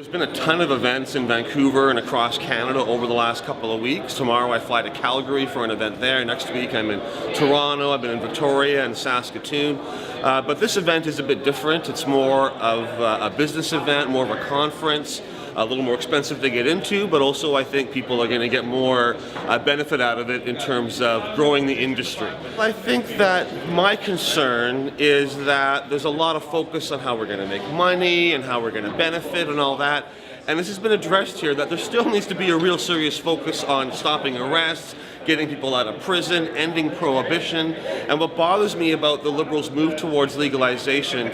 There's been a ton of events in Vancouver and across Canada over the last couple of weeks. Tomorrow I fly to Calgary for an event there. Next week I'm in Toronto, I've been in Victoria and Saskatoon. But this event is a bit different. It's more of a business event, more of a conference. A little more expensive to get into, but also I think people are going to get more benefit out of it in terms of growing the industry. I think that my concern is that there's a lot of focus on how we're going to make money and how we're going to benefit and all that. And this has been addressed here, that there still needs to be a real serious focus on stopping arrests, getting people out of prison, ending prohibition. And what bothers me about the Liberals' move towards legalization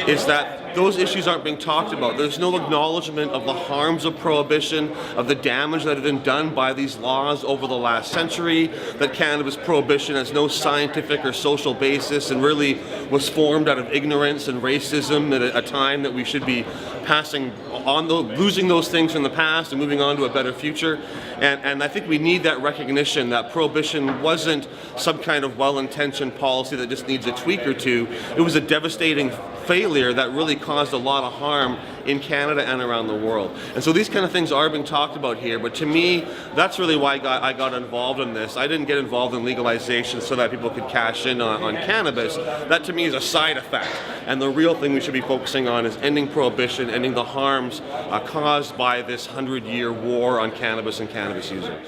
is that those issues aren't being talked about. There's no acknowledgement of the harms of prohibition, of the damage that has been done by these laws over the last century, that cannabis prohibition has no scientific or social basis and really was formed out of ignorance and racism at a time that we should be passing on, losing those things in the past and moving on to a better future. And I think we need that recognition that prohibition wasn't some kind of well-intentioned policy that just needs a tweak or two. It was a devastating failure that really caused a lot of harm in Canada and around the world. And so these kind of things are being talked about here, but to me, that's really why I got involved in this. I didn't get involved in legalization so that people could cash in on cannabis. That to me is a side effect. And the real thing we should be focusing on is ending prohibition, ending the harms caused by this 100-year war on cannabis and cannabis users.